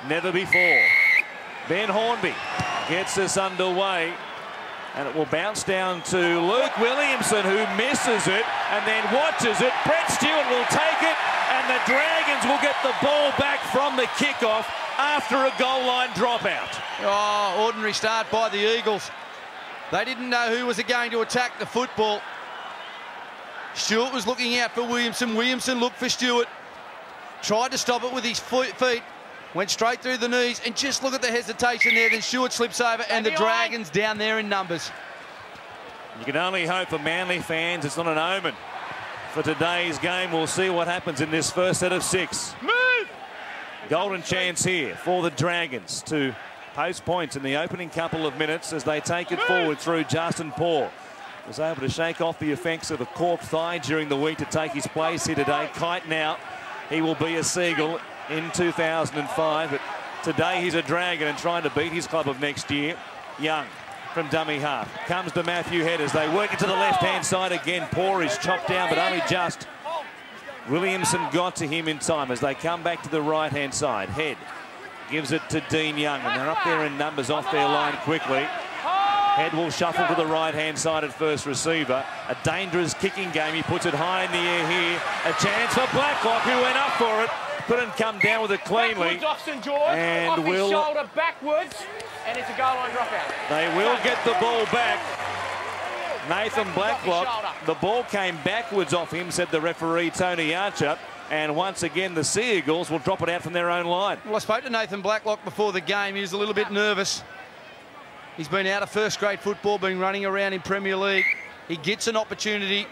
never before. Ben Hornby gets us underway, and it will bounce down to Luke Williamson, who misses it and then watches it. Brent Stewart will take it, and the Dragons will get the ball back from the kickoff after a goal line dropout. Oh, ordinary start by the Eagles. They didn't know who was going to attack the football. Stewart was looking out for Williamson. Williamson looked for Stewart. Tried to stop it with his feet. Went straight through the knees. And just look at the hesitation there. Then Stewart slips over and the Dragons down there in numbers. You can only hope for Manly fans it's not an omen for today's game. We'll see what happens in this first set of 6. Move! Golden chance here for the Dragons to post points in the opening couple of minutes as they take it forward through Justin Poore. Was able to shake off the effects of a corked thigh during the week to take his place here today. Kite now, he will be a Seagull in 2005, but today he's a Dragon and trying to beat his club of next year. Young from dummy half comes to Matthew Head as they work it to the left-hand side again. Poore is chopped down, but only just. Williamson got to him in time as they come back to the right-hand side. Head gives it to Dean Young, and they're up there in numbers off their line quickly. Head will shuffle to the right-hand side at first receiver. A dangerous kicking game. He puts it high in the air here. A chance for Blacklock, who went up for it. Couldn't come down with it cleanly. And off his shoulder backwards, and it's a goal line dropout. They will get the ball back. Nathan Blacklock, the ball came backwards off him, said the referee Tony Archer. And once again, the Sea Eagles will drop it out from their own line. Well, I spoke to Nathan Blacklock before the game. He was a little bit nervous. He's been out of first-grade football, been running around in Premier League. He gets an opportunity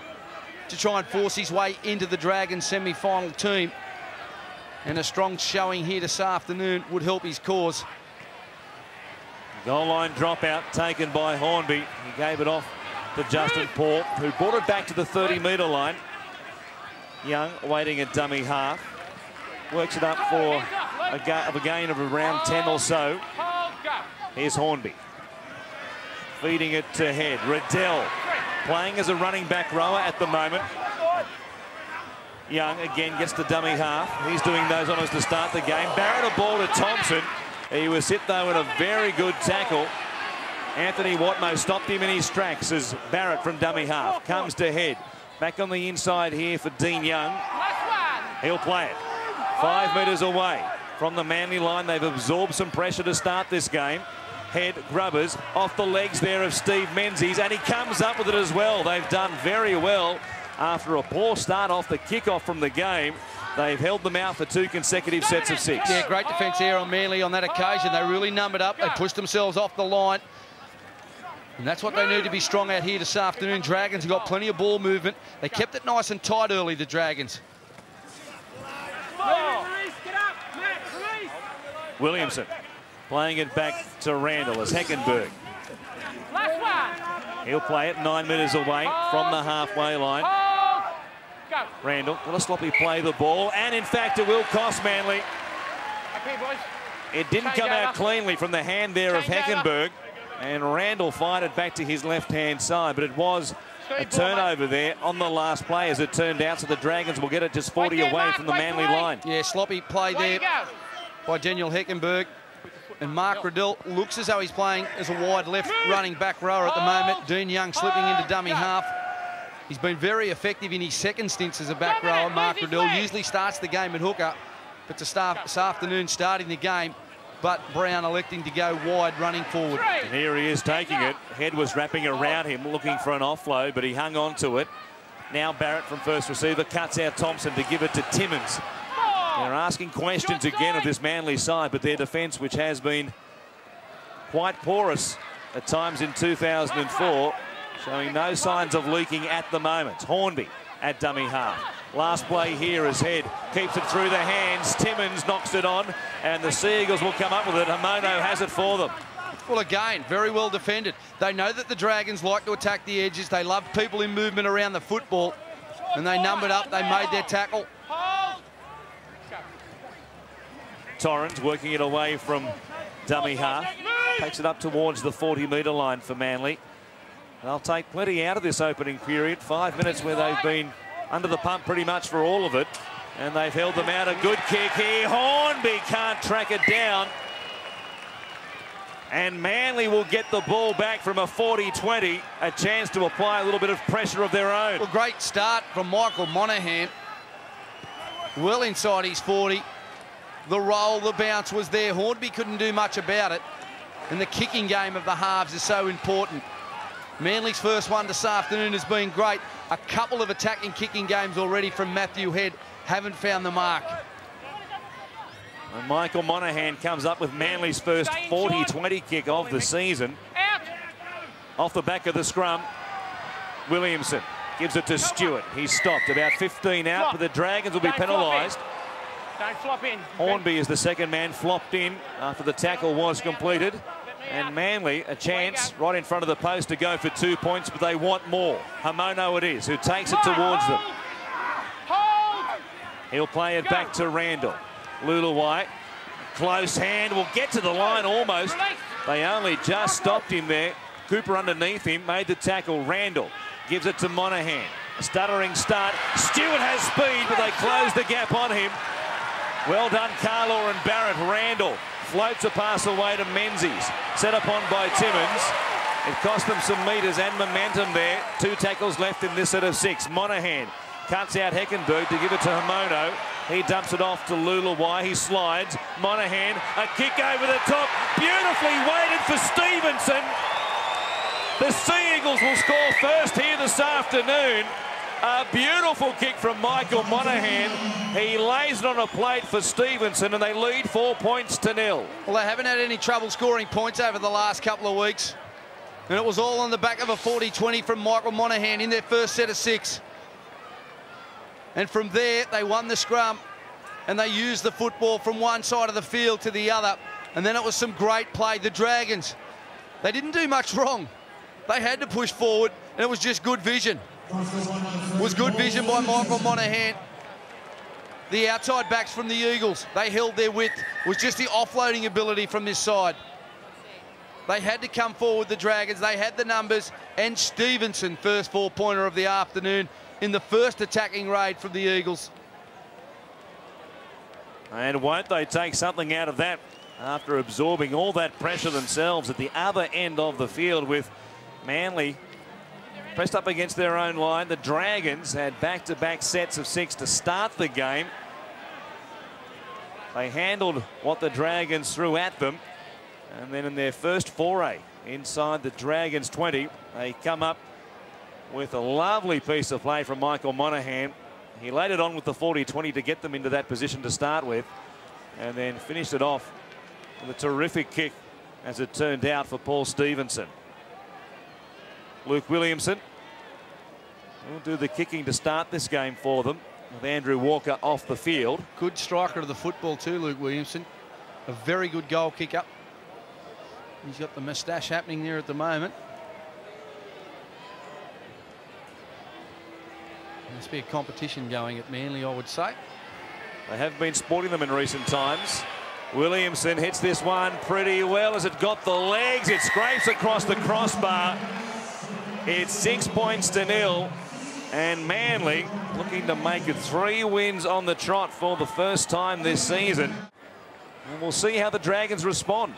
to try and force his way into the Dragons semi-final team. And a strong showing here this afternoon would help his cause. Goal line dropout taken by Hornby. He gave it off to Justin Poore, who brought it back to the 30-metre line. Young waiting at dummy half. Works it up for a gain of around 10 or so. Here's Hornby. Feeding it to Head. Riddell playing as a running back rower at the moment. Young again gets the dummy half. He's doing those honours to start the game. Barrett a ball to Thompson. He was hit though in a very good tackle. Anthony Watmough stopped him in his tracks as Barrett from dummy half comes to Head. Back on the inside here for Dean Young. He'll play it 5 metres away from the Manly line. They've absorbed some pressure to start this game. Head grubbers off the legs there of Steve Menzies, and he comes up with it as well. They've done very well after a poor start off the kickoff from the game. They've held them out for 2 consecutive sets of 6. Yeah, great defence here on Manly on that occasion. They really numbered up. They pushed themselves off the line. And that's what they need to be strong at here this afternoon. Dragons have got plenty of ball movement. They kept it nice and tight early, the Dragons. Williamson playing it back to Randall as Heckenberg. He'll play it 9 metres away from the halfway line. Randall, what a sloppy play the ball, and in fact it will cost Manly. It didn't come out cleanly from the hand there of Heckenberg, and Randall fired it back to his left-hand side, but it was a turnover there on the last play as it turned out, so the Dragons will get it just 40 away from the Manly line. Yeah, sloppy play there by Daniel Heckenberg. And Mark Riddell looks as though he's playing as a wide left running back rower at the moment. Dean Young slipping into dummy half. He's been very effective in his second stints as a back rower. Mark Riddell usually starts the game at hooker, but this afternoon starting the game, but Brown electing to go wide running forward. And here he is taking it. Head was wrapping around him looking for an offload, but he hung on to it. Now Barrett from first receiver cuts out Thompson to give it to Timmins. They're asking questions again of this Manly side, but their defence, which has been quite porous at times in 2004, showing no signs of leaking at the moment. Hornby at dummy half. Last play here as Head keeps it through the hands. Timmins knocks it on, and the Sea Eagles will come up with it. Haumono has it for them. Well, again, very well defended. They know that the Dragons like to attack the edges. They love people in movement around the football, and they numbered up. They made their tackle. Torrens working it away from dummy half. Takes it up towards the 40-metre line for Manly. They'll take plenty out of this opening period. 5 minutes where they've been under the pump pretty much for all of it. And they've held them out. A good kick here. Hornby can't track it down. And Manly will get the ball back from a 40-20. A chance to apply a little bit of pressure of their own. Well, great start from Michael Monaghan. Well inside his 40. The roll, the bounce was there. Hornby couldn't do much about it. And the kicking game of the halves is so important. Manly's first one this afternoon has been great. A couple of attacking kicking games already from Matthew Head. Haven't found the mark. And Michael Monaghan comes up with Manly's first 40-20 kick of the season. Off the back of the scrum, Williamson gives it to Stewart. He's stopped. About 15 out, but the Dragons will be penalised. Don't flop in. Hornby is the second man flopped in after the tackle was completed. And Manly, a chance right in front of the post to go for 2 points, but they want more. Haumono it is, who takes it towards them. He'll play it back to Randall. Leuluai, close hand, will get to the line almost. They only just stopped him there. Cooper underneath him, made the tackle. Randall gives it to Monaghan. A stuttering start. Stewart has speed, but they close the gap on him. Well done, Carlaw and Barrett. Randall floats a pass away to Menzies. Set upon by Timmins. It cost them some metres and momentum there. 2 tackles left in this set of 6. Monaghan cuts out Heckenberg to give it to Haumono. He dumps it off to Leuluai. He slides. Monaghan, a kick over the top. Beautifully weighted for Stephenson. The Sea Eagles will score first here this afternoon. A beautiful kick from Michael Monaghan. He lays it on a plate for Stephenson, and they lead 4 points to 0. Well, they haven't had any trouble scoring points over the last couple of weeks. And it was all on the back of a 40-20 from Michael Monaghan in their first set of 6. And from there, they won the scrum, and they used the football from one side of the field to the other. And then it was some great play. The Dragons, they didn't do much wrong. They had to push forward, and it was just good vision. It was good vision by Michael Monaghan. The outside backs from the Eagles, they held their width. It was just the offloading ability from this side. They had to come forward, the Dragons. They had the numbers, and Stephenson, first 4-pointer of the afternoon in the first attacking raid from the Eagles. And won't they take something out of that after absorbing all that pressure themselves at the other end of the field, with Manly pressed up against their own line. The Dragons had back-to-back sets of 6 to start the game. They handled what the Dragons threw at them. And then in their first foray inside the Dragons 20, they come up with a lovely piece of play from Michael Monaghan. He laid it on with the 40-20 to get them into that position to start with, and then finished it off with a terrific kick, as it turned out, for Paul Stephenson. Luke Williamson will do the kicking to start this game for them, with Andrew Walker off the field. Good striker of the football too, Luke Williamson. A very good goal kicker. He's got the moustache happening there at the moment. Must be a competition going at Manly, I would say. They have been sporting them in recent times. Williamson hits this one pretty well as it got the legs. It scrapes across the crossbar. It's 6 points to 0. And Manly looking to make it 3 wins on the trot for the first time this season. And we'll see how the Dragons respond.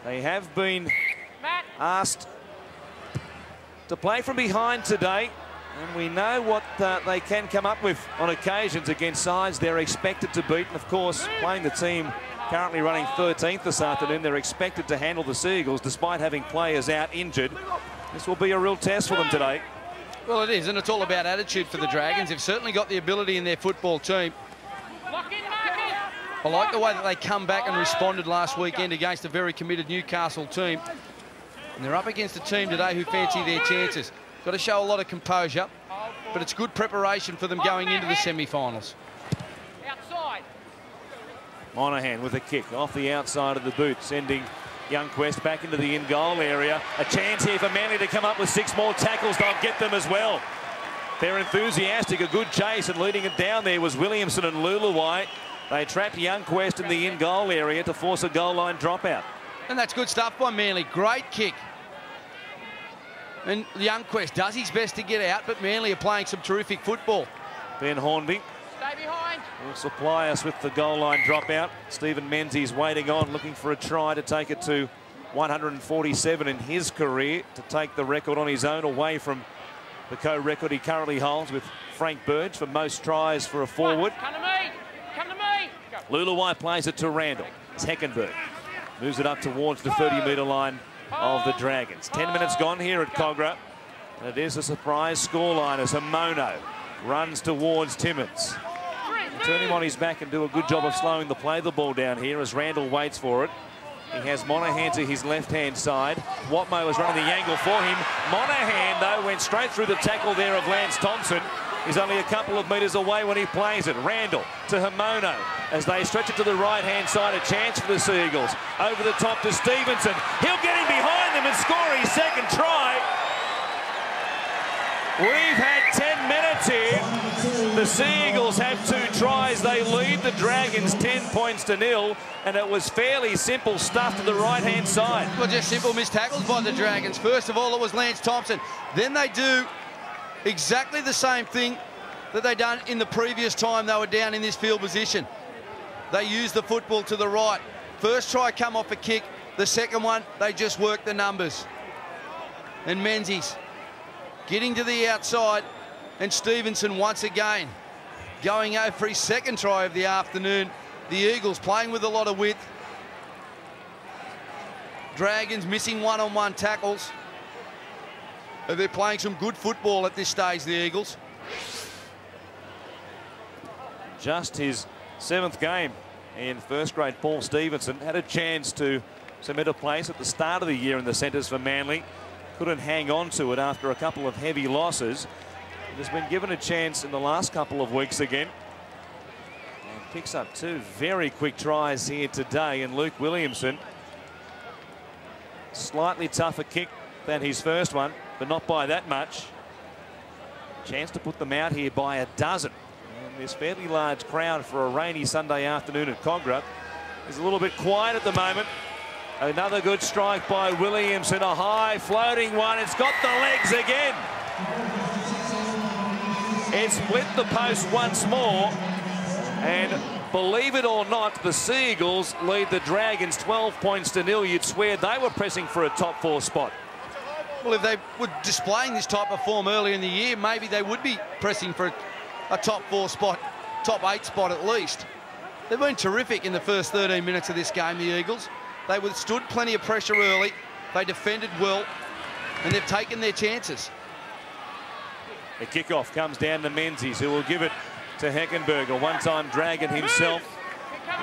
They have been asked to play from behind today, and we know what they can come up with on occasions against sides they're expected to beat. And of course, playing the team currently running 13th this afternoon, they're expected to handle the Sea Eagles despite having players out injured. This will be a real test for them today. Well, it is, and it's all about attitude for the Dragons. They've certainly got the ability in their football team. I like the way that they come back and responded last weekend against a very committed Newcastle team. And they're up against a team today who fancy their chances. Got to show a lot of composure, but it's good preparation for them going into the semi-finals. Outside. Monaghan with a kick off the outside of the boot, sending Youngquest back into the in-goal area. A chance here for Manly to come up with 6 more tackles. They'll get them as well. They're enthusiastic. A good chase, and leading it down there was Williamson and Leuluai. They trapped Youngquest in the in-goal area to force a goal line dropout. And that's good stuff by Manly. Great kick. And Youngquest does his best to get out, but Manly are playing some terrific football. Ben Hornby Stay behind. will supply us with the goal line dropout. Stephen Menzies waiting on, looking for a try to take it to 147 in his career, to take the record on his own away from the co-record he currently holds with Frank Burge for most tries for a forward. Come to me. Come to me. Go. Leuluai plays it to Randall. It's Heckenberg. Moves it up towards the 30-metre line of the Dragons. 10 minutes gone here at Creagh. And it is a surprise scoreline as Haumono runs towards Timmins. Turn him on his back and do a good job of slowing the ball down here as Randall waits for it. He has Monaghan to his left-hand side. Watmough is running the angle for him. Monaghan, though, went straight through the tackle there of Lance Thompson. He's only a couple of metres away when he plays it. Randall to Haumono as they stretch it to the right-hand side. A chance for the Seagulls. Over the top to Stephenson. He'll get him behind them and score his second try. We've had 10 minutes here. The Seagulls have 2 tries. They lead the Dragons 10 points to 0, and it was fairly simple stuff to the right-hand side. Well, just simple missed tackles by the Dragons. First of all, it was Lance Thompson. Then they do exactly the same thing that they done in the previous time they were down in this field position. They used the football to the right. First try come off a kick. The second one, they just worked the numbers. And Menzies getting to the outside, and Stephenson once again going over for his second try of the afternoon. The Eagles playing with a lot of width. Dragons missing one-on-one tackles. They're playing some good football at this stage, the Eagles. Just his 7th game in first grade. Paul Stephenson had a chance to cement a place at the start of the year in the centres for Manly. Couldn't hang on to it after a couple of heavy losses. Has been given a chance in the last couple of weeks again. And picks up 2 very quick tries here today. And Luke Williamson, slightly tougher kick than his first one, but not by that much. Chance to put them out here by a dozen. And this fairly large crowd for a rainy Sunday afternoon at Creagh is a little bit quiet at the moment. Another good strike by Williamson, a high floating one. It's got the legs again. It split the post once more. And believe it or not, the Seagulls lead the Dragons 12 points to 0. You'd swear they were pressing for a top 4 spot. Well, if they were displaying this type of form earlier in the year, maybe they would be pressing for a top 4 spot, top 8 spot at least. They've been terrific in the first 13 minutes of this game, the Eagles. They withstood plenty of pressure early. They defended well, and they've taken their chances. The kickoff comes down to Menzies, who will give it to Heckenberg, a one-time Dragon himself.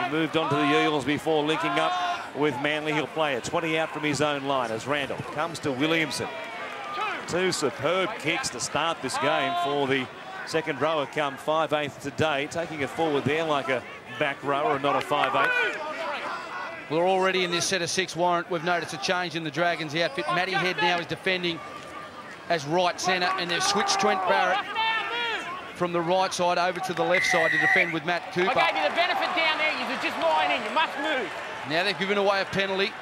He moved on to the Eagles before linking up with Manly. He'll play it 20 out from his own line as Randall comes to Williamson. 2 superb kicks to start this game for the second rower come 5/8 today. Taking it forward there like a back rower and not a 5/8. We're already in this set of 6, Warrant. We've noticed a change in the Dragons outfit. Matty Head now is defending as right centre, and they've switched Trent Barrett from the right side over to the left side to defend with Matt Cooper. I gave you the benefit down there. You just line in. You must move. Now they've given away a penalty.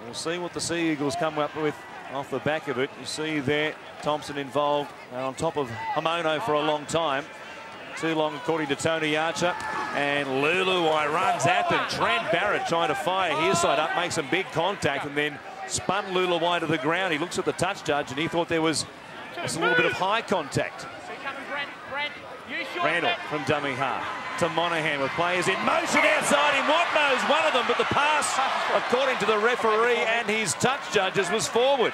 We'll see what the Sea Eagles come up with off the back of it. You see there, Thompson involved on top of Haumono for a long time. Too long, according to Tony Archer. And Leuluai runs at them. Trent Barrett trying to fire his side up, makes some big contact, and then spun Leuluai to the ground. He looks at the touch judge, and he thought there was a little bit of high contact. Randall from dummy half to Monaghan with players in motion outside him. Watmough is one of them, but the pass, according to the referee and his touch judges, was forward.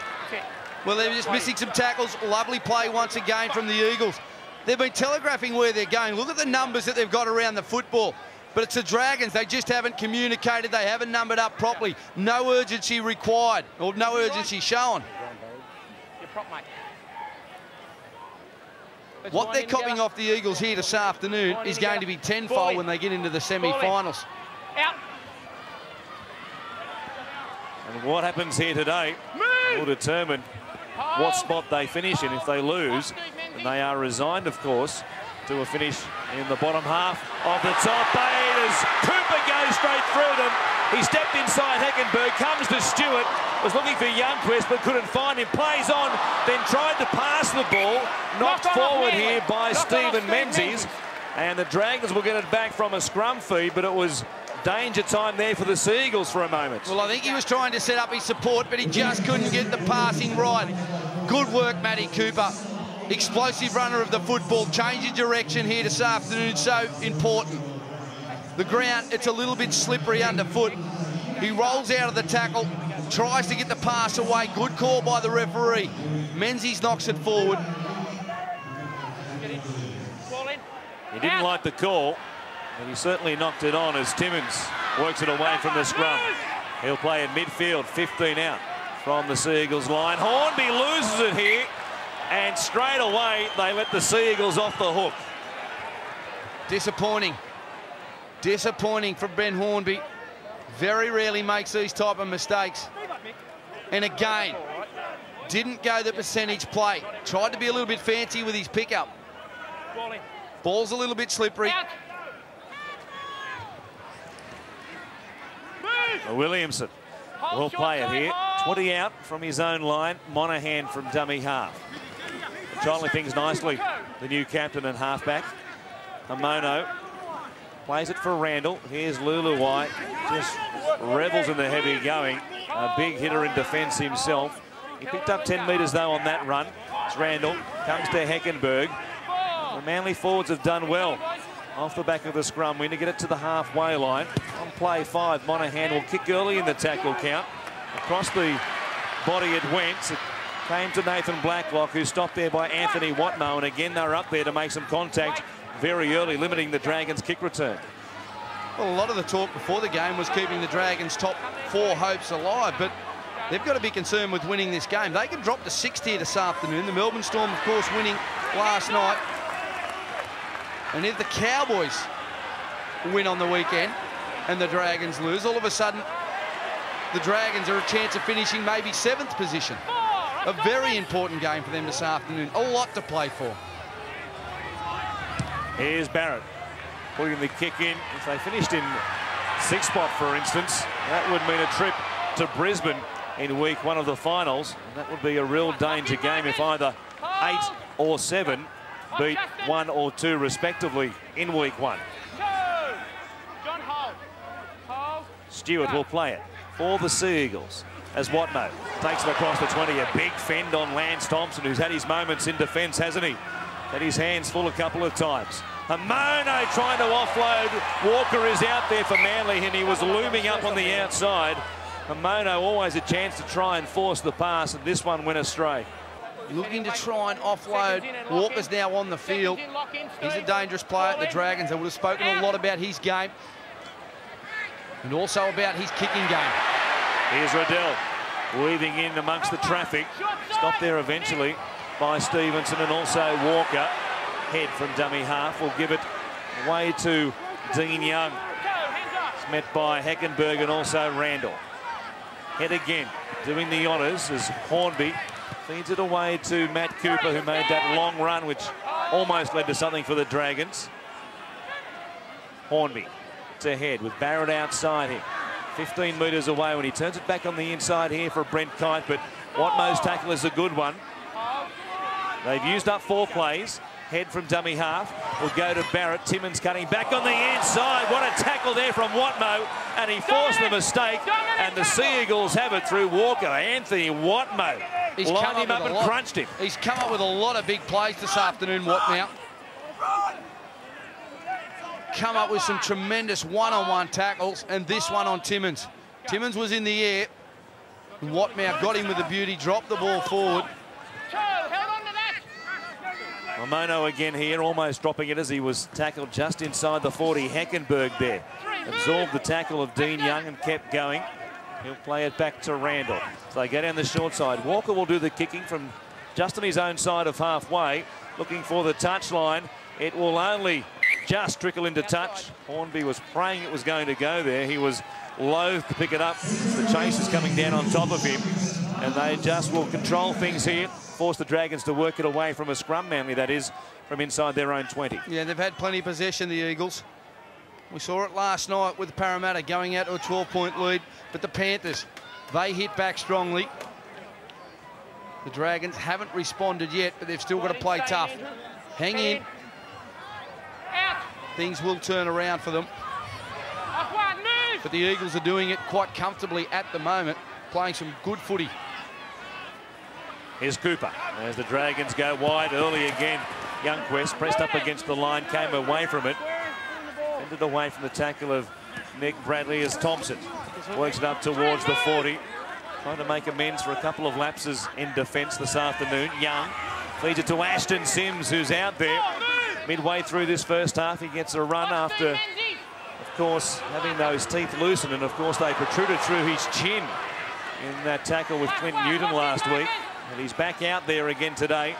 Well, they're just missing some tackles. Lovely play once again from the Eagles. They've been telegraphing where they're going. Look at the numbers that they've got around the football. But it's the Dragons. They just haven't communicated. They haven't numbered up properly. No urgency required, or no urgency shown. What they're copying off the Eagles here this afternoon is going to be tenfold when they get into the semi-finals. And what happens here today will determine what spot they finish in if they lose. And they are resigned, of course, to a finish in the bottom half of the top 8 as Cooper goes straight through them. He stepped inside Heckenberg, comes to Stewart, was looking for Youngquest but couldn't find him, plays on, then tried to pass the ball, knocked forward here by Stephen Menzies, and the Dragons will get it back from a scrum feed, but it was danger time there for the Seagulls for a moment. Well, I think he was trying to set up his support, but he just couldn't get the passing right. Good work, Matty Cooper. Explosive runner of the football. Change of direction here this afternoon, so important. The ground, it's a little bit slippery underfoot. He rolls out of the tackle, tries to get the pass away. Good call by the referee. Menzies knocks it forward. He didn't like the call, but he certainly knocked it on as Timmins works it away from the scrum. He'll play in midfield, 15 out from the Seagulls line. Hornby loses it here, and straight away they let the Seagulls off the hook. Disappointing. Disappointing for Ben Hornby. Very rarely makes these type of mistakes. And again, didn't go the percentage play. Tried to be a little bit fancy with his pickup. Ball's a little bit slippery. Williamson will play it here. 20 out from his own line. Monaghan from dummy half. Controlling things nicely, the new captain and halfback. Haumono plays it for Randall. Here's Leuluai. Just revels in the heavy going. A big hitter in defence himself. He picked up 10 metres though on that run. It's Randall. Comes to Heckenberg. The Manly forwards have done well off the back of the scrum win to get it to the halfway line. On play 5, Monaghan will kick early in the tackle count. Across the body it went. It came to Nathan Blacklock, who stopped there by Anthony Watmough, and again they're up there to make some contact very early, limiting the Dragons' kick return. Well, a lot of the talk before the game was keeping the Dragons' top 4 hopes alive, but they've got to be concerned with winning this game. They can drop to 6th here this afternoon. The Melbourne Storm, of course, winning last night. And if the Cowboys win on the weekend and the Dragons lose, all of a sudden the Dragons are a chance of finishing maybe 7th position. A very important game for them this afternoon. A lot to play for. Here's Barrett putting the kick in. If they finished in 6th spot, for instance, that would mean a trip to Brisbane in week 1 of the finals. And that would be a real danger game if either 8 or 7 beat 1 or 2 respectively in week 1. Stewart will play it for the Seagulls as Watmough takes it across the 20. A big fend on Lance Thompson, who's had his moments in defence, hasn't he? Had his hands full a couple of times. Haumono trying to offload. Walker is out there for Manly, and he was looming up on the outside. Haumono always a chance to try and force the pass, and this one went astray. Looking to try and offload. Walker's now on the field. He's a dangerous player at the Dragons. I would have spoken a lot about his game and also about his kicking game. Here's Riddell weaving in amongst the traffic. Stopped there eventually by Stephenson and also Walker. Head from dummy half will give it away to Dean Young. It's met by Heckenberg and also Randall. Head again, doing the honours as Hornby feeds it away to Matt Cooper, who made that long run, which almost led to something for the Dragons. Hornby to head with Barrett outside him. 15 metres away when he turns it back on the inside here for Brent Kite, but Watmough's tackle is a good one. They've used up 4 plays. Head from dummy half will go to Barrett. Timmins cutting back on the inside. What a tackle there from Watmough, and he forced the mistake, and the Seagulls have it through Walker. Anthony Watmough lined him up and crunched him. He's come up with a lot of big plays this afternoon, Watmough. Come up with some tremendous one-on-one tackles, and this one on Timmins. Timmins was in the air. Watmough got him with a beauty, dropped the ball forward. Haumono again here, almost dropping it as he was tackled just inside the 40. Heckenberg there absorbed the tackle of Dean Young and kept going. He'll play it back to Randall. So they go down the short side. Walker will do the kicking from just on his own side of halfway, looking for the touchline. It will only just trickle into touch. Hornby was praying it was going to go there. He was loath to pick it up. The chase is coming down on top of him, and they just will control things here. force the Dragons to work it away from a scrum, Manly, that is, from inside their own 20. Yeah, they've had plenty of possession, the Eagles. We saw it last night with Parramatta going out to a 12-point lead, but the Panthers, they hit back strongly. The Dragons haven't responded yet, but they've still got to play tough. Hang in. Things will turn around for them. But the Eagles are doing it quite comfortably at the moment, playing some good footy. Here's Cooper as the Dragons go wide early again. Youngquest pressed up against the line, came away from it. Ended away from the tackle of Nick Bradley as Thompson works it up towards the 40. Trying to make amends for a couple of lapses in defence this afternoon. Young feeds it to Ashton Sims, who's out there. Midway through this first half, he gets a run after, of course, having those teeth loosened. And, of course, they protruded through his chin in that tackle with Clint Newton last week. And he's back out there again today.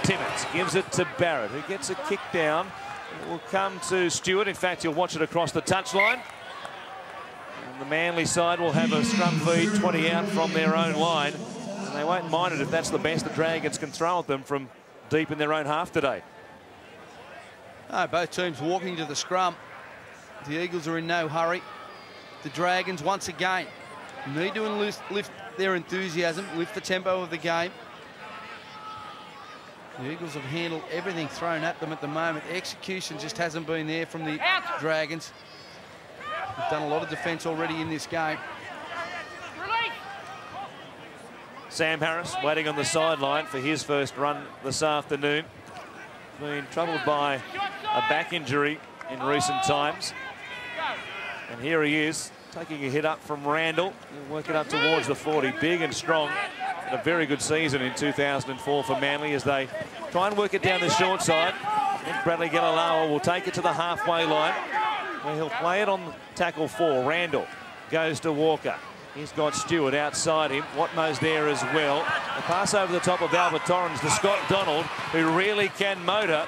Timmins gives it to Barrett, who gets a kick down. It will come to Stewart. In fact, you'll watch it across the touchline. And the Manly side will have a scrum feed 20 out from their own line. And they won't mind it if that's the best the Dragons can throw at them from deep in their own half today. No, both teams walking to the scrum. The Eagles are in no hurry. The Dragons, once again, need to lift their enthusiasm, lift the tempo of the game. The Eagles have handled everything thrown at them at the moment. Execution just hasn't been there from the Dragons. They've done a lot of defence already in this game. Sam Harris waiting on the sideline for his first run this afternoon. Been troubled by a back injury in recent times. And here he is, taking a hit up from Randall. He'll work it up towards the 40. Big and strong. Had a very good season in 2004 for Manly as they try and work it down the short side. And Bradley-Qalilawa will take it to the halfway line, where he'll play it on tackle 4. Randall goes to Walker. He's got Stewart outside him. Watmough's there as well. A pass over the top of Albert Torrens to Scott Donald, who really can motor.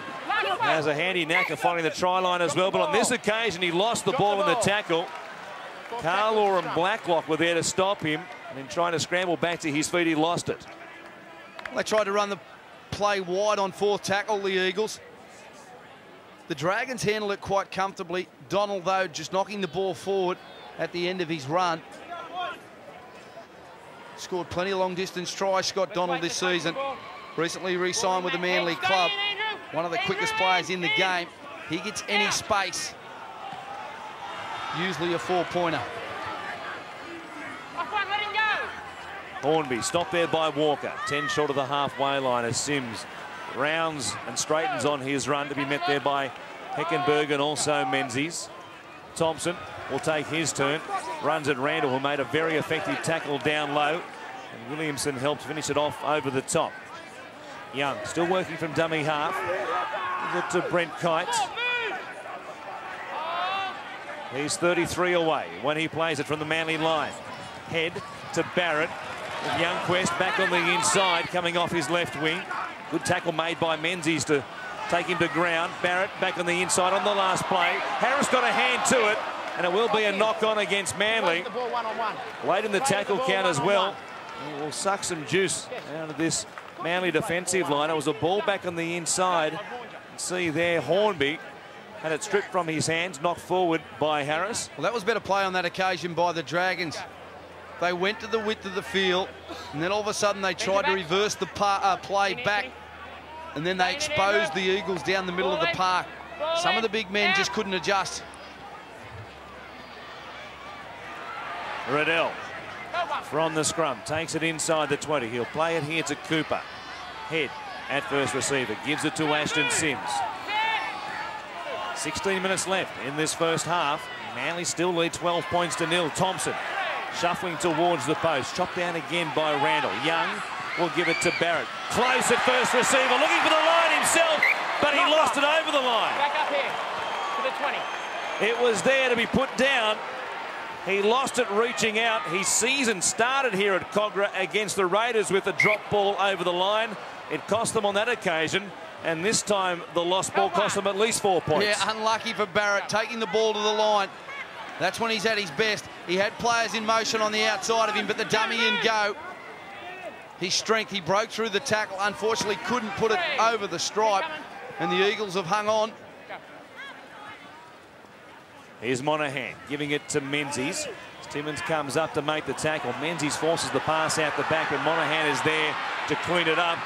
Has a handy knack of finding the try line as well, but on this occasion he lost the ball in the tackle. Carlaw and Blacklock were there to stop him, and in trying to scramble back to his feet, he lost it. They tried to run the play wide on fourth tackle, the Eagles. The Dragons handle it quite comfortably. Donald, though, just knocking the ball forward at the end of his run. Scored plenty of long-distance tries, Scott Donald, this season. Recently re-signed with the Manly club. One of the quickest players in the game. He gets any space. Usually a 4-pointer. Hornby stopped there by Walker. 10 short of the halfway line as Sims rounds and straightens on his run, to be met there by Heckenberg and also Menzies. Thompson will take his turn. Runs at Randall, who made a very effective tackle down low. And Williamson helped finish it off over the top. Young still working from dummy half. Give it to Brent Kite. He's 33 away when he plays it from the Manly line. Head to Barrett. Youngquest back on the inside, coming off his left wing. Good tackle made by Menzies to take him to ground. Barrett back on the inside on the last play. Harris got a hand to it, and it will be a knock-on against Manly. Late in the tackle count as well. It will suck some juice out of this Manly defensive line. It was a ball back on the inside. See there, Hornby had it stripped from his hands, knocked forward by Harris. Well, that was better play on that occasion by the Dragons. They went to the width of the field, and then all of a sudden they tried to reverse the play back, and then they exposed the Eagles down the middle of the park. Some of the big men just couldn't adjust. Riddell from the scrum takes it inside the 20. He'll play it here to Cooper. Head at first receiver, gives it to Ashton Sims. 16 minutes left in this first half. Manly still lead 12 points to 0. Thompson shuffling towards the post, chopped down again by Randall. Young will give it to Barrett. Close at first receiver, looking for the line himself, but he lost it over the line. Back up here to the 20. It was there to be put down. He lost it reaching out. His season started here at Creagh against the Raiders with a drop ball over the line. It cost them on that occasion, and this time the lost ball cost them at least 4 points. Yeah, unlucky for Barrett, taking the ball to the line. That's when he's at his best. He had players in motion on the outside of him, but the dummy and go. his strength. He broke through the tackle, unfortunately couldn't put it over the stripe, and the Eagles have hung on. Here's Monaghan giving it to Menzies. Timmins comes up to make the tackle. Menzies forces the pass out the back, and Monaghan is there to clean it up.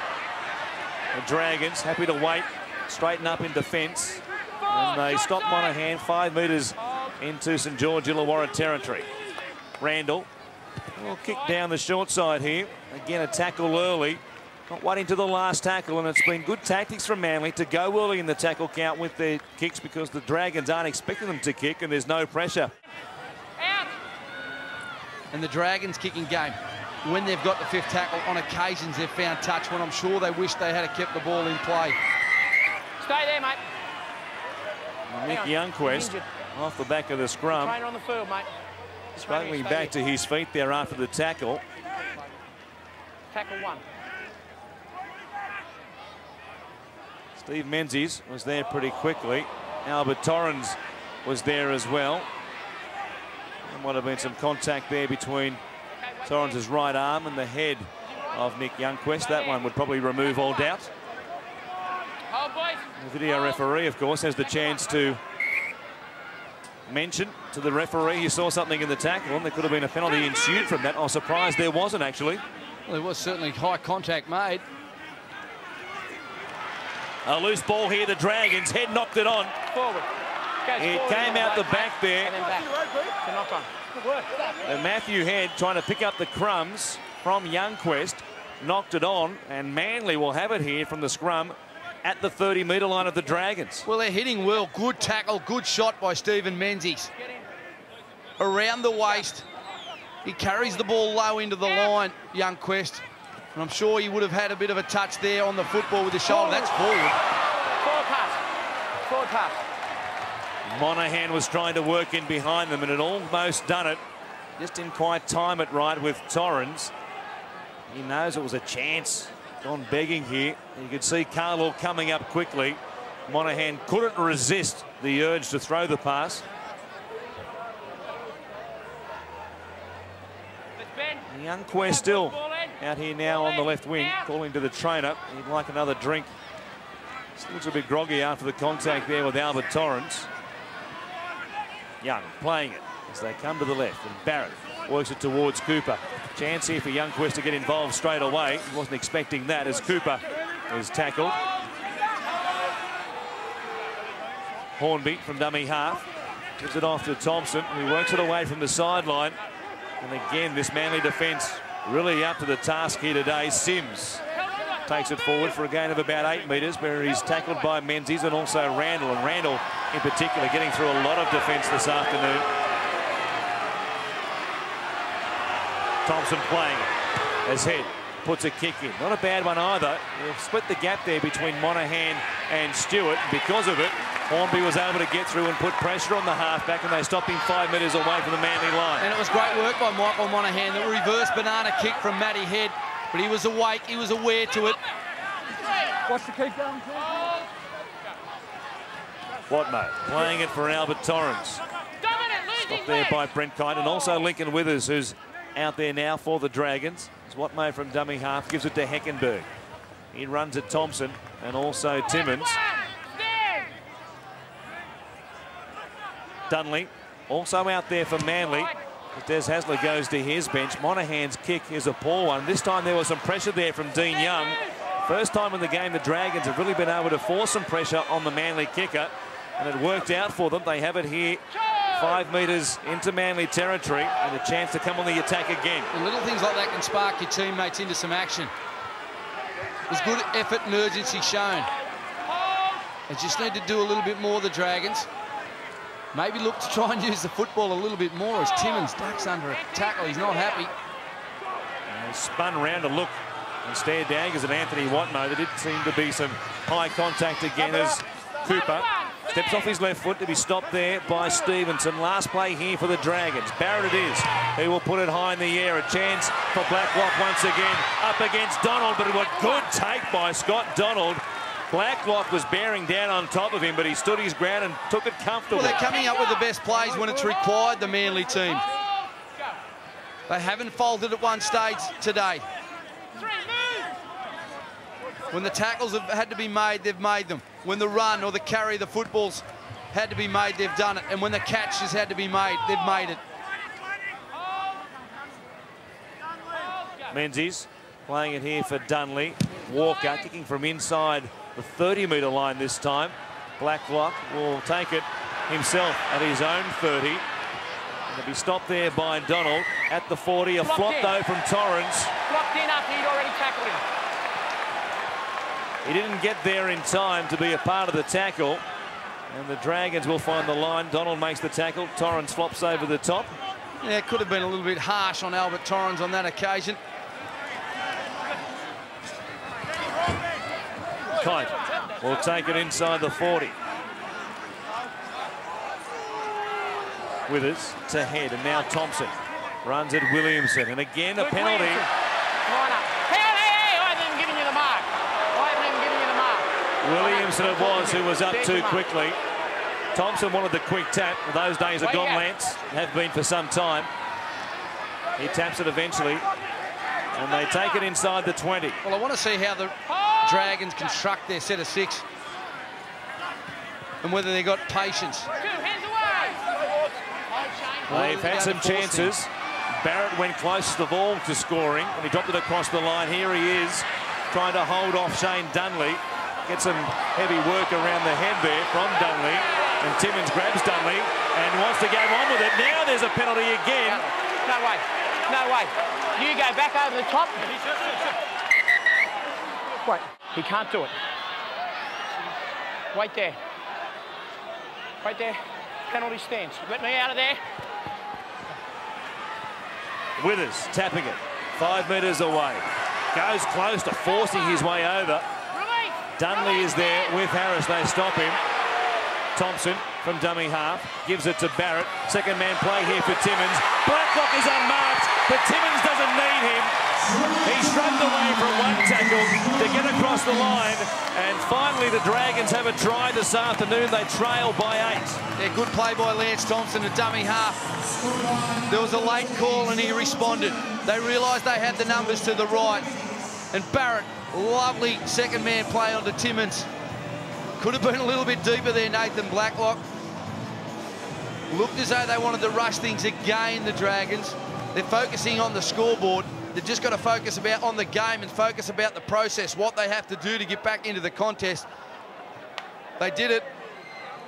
The Dragons happy to wait, straighten up in defence, and they stop Monaghan 5 metres into St George Illawarra territory. Randall will kick down the short side here. Again, a tackle early. Not waiting to the last tackle, and it's been good tactics from Manly to go early in the tackle count with their kicks because the Dragons aren't expecting them to kick and there's no pressure. Out. And the Dragons kicking game, when they've got the 5th tackle, on occasions they've found touch when I'm sure they wish they had kept the ball in play. Stay there, mate. Nick Youngquest off the back of the scrum. Trainer on the field, mate. Struggling back to his feet there after the tackle. Tackle 1. Steve Menzies was there pretty quickly. Albert Torrens was there as well. There might have been some contact there between Torrens' right arm and the head of Nick Youngquest. That one would probably remove all doubt. The video referee, of course, has the chance to mention to the referee he saw something in the tackle, and there could have been a penalty ensued from that. I was surprised there wasn't, actually. Well, there was certainly high contact made. A loose ball here, the Dragons. Head knocked it on. Forward. It came out the back there. And then back. To knock on. Good work. And Matthew Head trying to pick up the crumbs from Youngquest. Knocked it on, and Manly will have it here from the scrum at the 30-metre line of the Dragons. Well, they're hitting well. Good tackle, good shot by Stephen Menzies. Around the waist. He carries the ball low into the line, Youngquest. And I'm sure he would have had a bit of a touch there on the football with the shoulder. That's forward. Forward pass. Forward pass. Monaghan was trying to work in behind them and had almost done it. Just didn't quite time it right with Torrens. He knows it was a chance. Gone begging here. You could see Carlaw coming up quickly. Monaghan couldn't resist the urge to throw the pass. Youngquest still out here now on the left wing, calling to the trainer. He'd like another drink. Still looks a bit groggy after the contact there with Albert Torrens. Young playing it as they come to the left, and Barrett works it towards Cooper. Chance here for Youngquest to get involved straight away. He wasn't expecting that as Cooper is tackled. Hornby from dummy half gives it off to Thompson, who works it away from the sideline. And again, this Manly defence really up to the task here today. Sims takes it forward for a gain of about 8 metres, where he's tackled by Menzies and also Randall. And Randall, in particular, getting through a lot of defence this afternoon. Thompson playing it as Head puts a kick in. Not a bad one either. They've split the gap there between Monaghan and Stewart. And because of it, Hornby was able to get through and put pressure on the halfback, and they stopped him 5 metres away from the Manly line. And it was great work by Michael Monaghan. The reverse banana kick from Matty Head, but he was awake, he was aware to it. Watch the keep going. Watmough playing it for Albert Torrens. Stopped there by Brent Kite, and also Lincoln Withers, who's out there now for the Dragons. As Watmough from dummy half gives it to Heckenberg. He runs at Thompson and also Timmins. Dunley also out there for Manly. Des Hasler goes to his bench. Monaghan's kick is a poor one. This time there was some pressure there from Dean Young. First time in the game the Dragons have really been able to force some pressure on the Manly kicker, and it worked out for them. They have it here 5 metres into Manly territory and a chance to come on the attack again. And little things like that can spark your teammates into some action. There's good effort and urgency shown. They just need to do a little bit more, the Dragons. Maybe look to try and use the football a little bit more as Timmins ducks under a tackle. He's not happy. And spun around to look and stare daggers at Anthony Watmough. There did seem to be some high contact again as Cooper steps off his left foot to be stopped there by Stephenson. Last play here for the Dragons. Barrett it is. He will put it high in the air. A chance for Blacklock once again up against Donald, but a good take by Scott Donald. Blacklock was bearing down on top of him, but he stood his ground and took it comfortably. Well, they're coming up with the best plays when it's required, the Manly team. They haven't folded at one stage today. When the tackles have had to be made, they've made them. When the run or the carry, the footballs had to be made, they've done it. And when the catch has had to be made, they've made it. Menzies playing it here for Dunley. Walker kicking from inside the 30-metre line this time. Blacklock will take it himself at his own 30. And to be stopped there by Donald at the 40. A flop though from Torrens. Blocked in after he'd already tackled him. He didn't get there in time to be a part of the tackle. And the Dragons will find the line. Donald makes the tackle. Torrens flops over the top. Yeah, it could have been a little bit harsh on Albert Torrens on that occasion. Kite will take it inside the 40. Withers to head, and now Thompson runs at Williamson, and again a penalty. Williamson it was who was up too quickly. Thompson wanted the quick tap. Those days are gone, Lance. Have been for some time. He taps it eventually, and they take it inside the 20. Well, I want to see how the Dragons construct their set of 6 and whether they've got patience. They've had some chances. Barrett went close to the ball to scoring, and he dropped it across the line. Here he is, trying to hold off Shayne Dunley. Get some heavy work around the head there from Dunley, and Timmins grabs Dunley and wants to go on with it. Now there's a penalty again. No way, no way. You go back over the top. Wait, he can't do it. Wait there. Right there. Penalty stands. Let me out of there. Withers tapping it 5 metres away. Goes close to forcing his way over. Dunley is there with Harris. They stop him. Thompson from dummy half gives it to Barrett. Second man play here for Timmins. Blacklock is unmarked, but Timmins doesn't need him. He shrugged away from one tackle to get across the line, and finally the Dragons have a try this afternoon. They trail by 8. Yeah, good play by Lance Thompson, a dummy half. There was a late call and he responded. They realised they had the numbers to the right, and Barrett, lovely second man play onto Timmins. Could have been a little bit deeper there, Nathan Blacklock. Looked as though they wanted to rush things again, the Dragons. They're focusing on the scoreboard. They've just got to focus on the game and focus about the process, what they have to do to get back into the contest. They did it.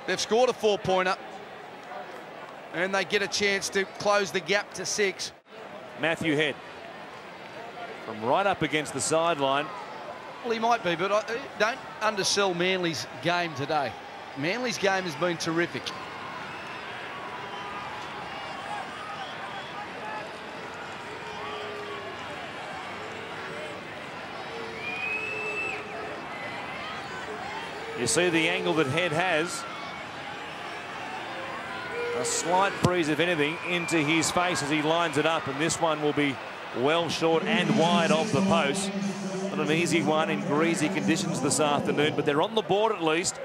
They've scored a 4-pointer. And they get a chance to close the gap to 6. Matthew Head from right up against the sideline. Well, he might be, but don't undersell Manly's game today. Manly's game has been terrific. You see the angle that Head has. A slight breeze, if anything, into his face as he lines it up, and this one will be well short and wide of the post. Not an easy one in greasy conditions this afternoon, but they're on the board at least.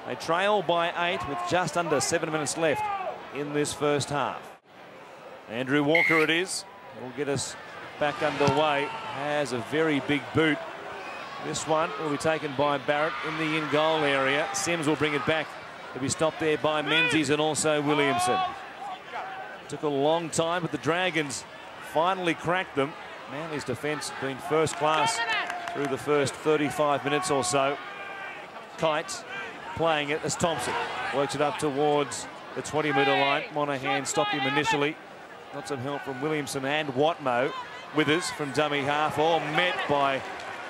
They trail by 8 with just under 7 minutes left in this first half. Andrew Walker it is. Will get us back underway. Has a very big boot. This one will be taken by Barrett in the in-goal area. Sims will bring it back to be stopped there by Menzies and also Williamson. Took a long time, but the Dragons finally cracked them. Manly's defence been first class through the first 35 minutes or so. Kite playing it as Thompson works it up towards the 20-metre line. Monaghan stopped him initially. Got some help from Williamson and Watmough. Withers from dummy half, all met by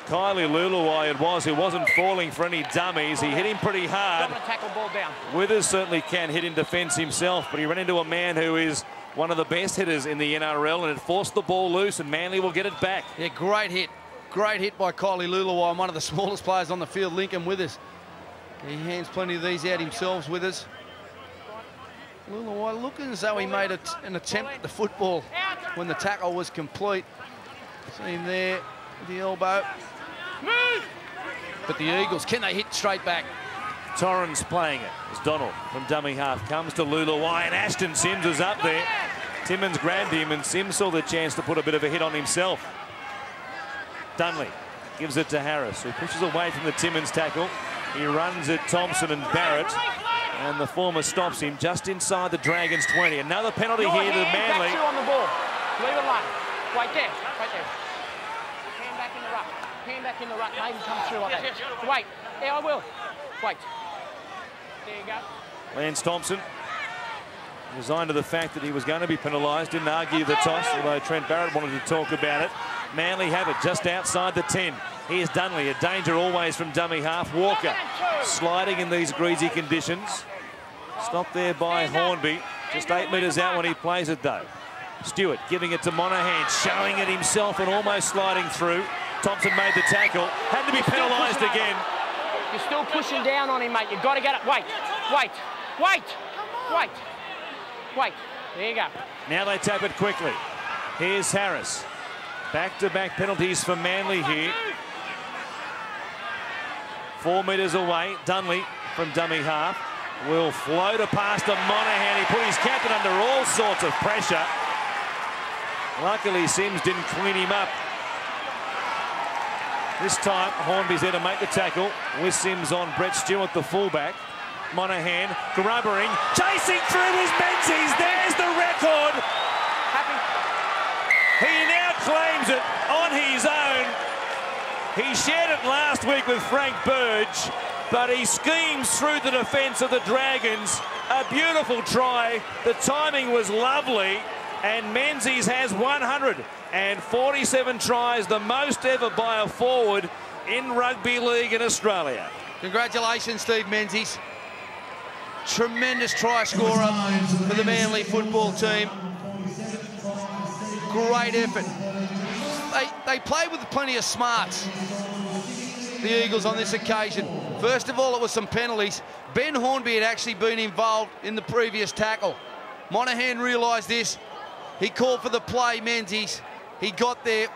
Kylie Leuluai it was, who wasn't falling for any dummies. He hit him pretty hard. Tackle ball down. Withers certainly can hit in defence himself, but he ran into a man who is one of the best hitters in the NRL, and it forced the ball loose, and Manly will get it back. Yeah, great hit. Great hit by Kylie Leuluai, one of the smallest players on the field, Lincoln Withers. He hands plenty of these out himself, Withers. Leuluai looking as though he made an attempt at the football when the tackle was complete. See him there with the elbow. But the Eagles, can they hit straight back? Torrens playing it as Donald from dummy half comes to Leuluai, and Ashton Sims is up there. Timmins grabbed him, and Sims saw the chance to put a bit of a hit on himself. Dunley gives it to Harris, who pushes away from the Timmins tackle. He runs at Thompson and Barrett, and the former stops him just inside the Dragons 20. Another penalty here to Manly. On the ball. Leave it alone. Wait there. Wait there. Hand back in the ruck. Hand back in the ruck. Maybe come through like that. Wait. Yeah, I will. Wait. There you go. Lance Thompson, resigned to the fact that he was going to be penalised, didn't argue the toss, although Trent Barrett wanted to talk about it. Manly have it just outside the 10. Here's Dunley, a danger always from dummy half. Walker sliding in these greasy conditions. Stopped there by Hornby. Just 8 metres out when he plays it though. Stewart giving it to Monaghan, showing it himself and almost sliding through. Thompson made the tackle, had to be penalised again. You're still pushing down on him, mate. You've got to get it. Wait, wait, wait, wait, wait. There you go. Now they tap it quickly. Here's Harris. Back-to-back penalties for Manly here. 4 metres away, Dunley from dummy half will float a pass to Monaghan. He put his captain under all sorts of pressure. Luckily, Sims didn't clean him up. This time, Hornby's there to make the tackle with Sims on Brett Stewart, the fullback. Monaghan grubbering, chasing through his Menzies. There's the record. He now claims it on his own. He shared it last week with Frank Burge, but he schemes through the defence of the Dragons. A beautiful try. The timing was lovely, and Menzies has 147 tries, the most ever by a forward in rugby league in Australia. Congratulations, Steve Menzies. Tremendous try scorer for the Manly football team. Great effort. They played with plenty of smarts, the Eagles, on this occasion. First of all, it was some penalties. Ben Hornby had actually been involved in the previous tackle. Monaghan realised this. He called for the play, Menzies. He got there.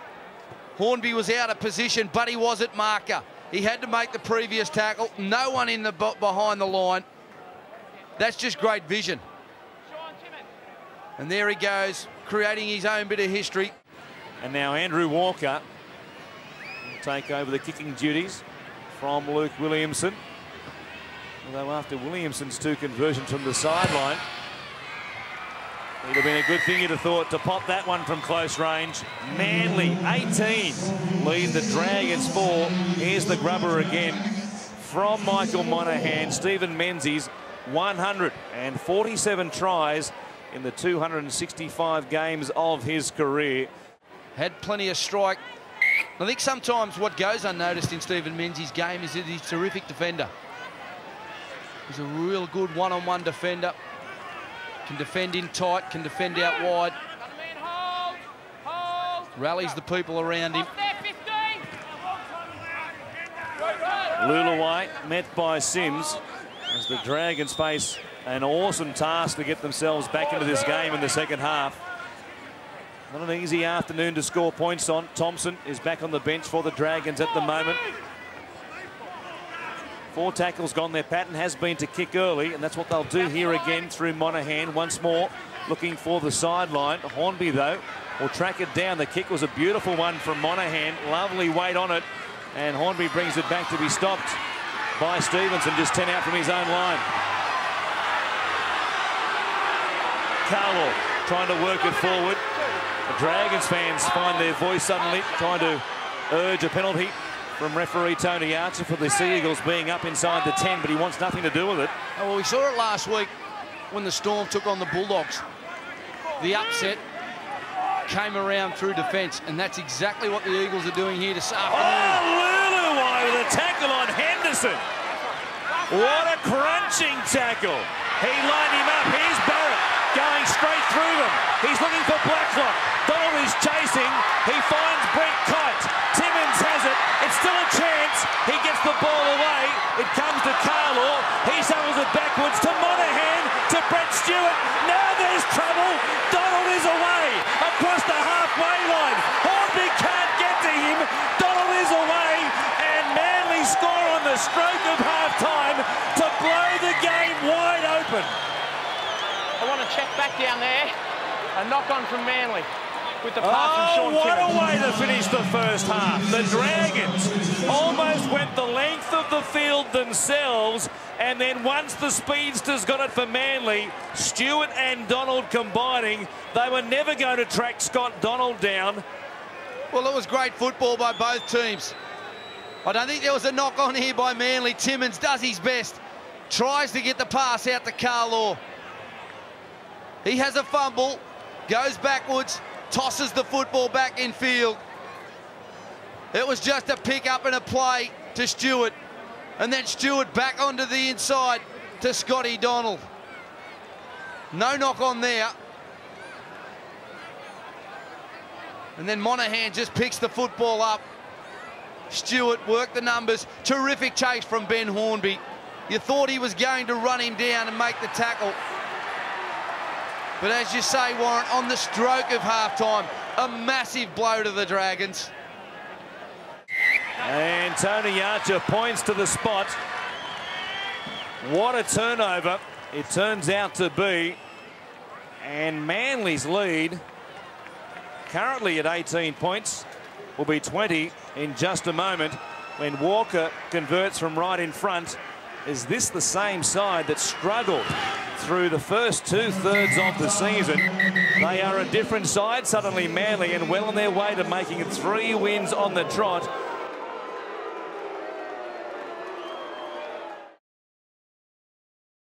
Hornby was out of position, but he was at marker. He had to make the previous tackle. No one in the behind the line. That's just great vision. Shaun Timmins. And there he goes, creating his own bit of history. And now Andrew Walker will take over the kicking duties from Luke Williamson. Although after Williamson's 2 conversions from the sideline, it'd have been a good thing, you'd have thought, to pop that one from close range. Manly 18 lead the Dragons 4. Here's the grubber again from Michael Monaghan. Stephen Menzies, 147 tries in the 265 games of his career. Had plenty of strike. I think sometimes what goes unnoticed in Stephen Menzies' game is that he's a terrific defender. He's a real good one-on-one defender. Can defend in tight, can defend out wide. Rallies the people around him. Leuluai met by Sims as the Dragons face an awesome task to get themselves back into this game in the second half. Not an easy afternoon to score points on. Thompson is back on the bench for the Dragons at the moment. 4 tackles gone. Their pattern has been to kick early, and that's what they'll do here again through Monaghan. Once more looking for the sideline. Hornby, though, will track it down. The kick was a beautiful one from Monaghan. Lovely weight on it, and Hornby brings it back to be stopped by Stephenson, just 10 out from his own line. Carlaw trying to work it forward. The Dragons fans find their voice suddenly, trying to urge a penalty from referee Tony Archer for the Sea Eagles being up inside the 10, but he wants nothing to do with it. Oh, well, we saw it last week when the Storm took on the Bulldogs. The upset came around through defence, and that's exactly what the Eagles are doing here this afternoon. Oh, Leuluai with a tackle on Henderson. What a crunching tackle. He lined him up. Here's Barrett going straight through them. He's looking for Blacklock. Donald is chasing. He finds Brent Kite. Timmins has it. It's still a chance. He gets the ball away. It comes to Carlaw. He shovels it backwards to Monaghan, to Brett Stewart. Now there's trouble. Donald is away across the halfway line. Hornby can't get to him. Donald is away, and Manly score on the stroke of half-time to blow the game wide open. I want to check back down there. A knock on from Manly. with the pass from Shaun what Timmins. a way to finish the first half. The Dragons almost went the length of the field themselves, and then once the speedsters got it for Manly, Stewart and Donald combining, they were never going to track Scott Donald down. Well, it was great football by both teams. I don't think there was a knock on here by Manly. Timmins does his best, tries to get the pass out to Carlaw. He has a fumble, goes backwards, tosses the football back in field. It was just a pick up and a play to Stewart, and then Stewart back onto the inside to Scotty Donald. No knock on there. And then Monaghan just picks the football up. Stewart worked the numbers. Terrific chase from Ben Hornby. You thought he was going to run him down and make the tackle. But as you say, Warren, on the stroke of half-time, a massive blow to the Dragons. And Tony Archer points to the spot. What a turnover it turns out to be. And Manly's lead, currently at 18 points, will be 20 in just a moment when Walker converts from right in front. Is this the same side that struggled through the first two-thirds of the season? They are a different side, suddenly Manly, and well on their way to making it 3 wins on the trot.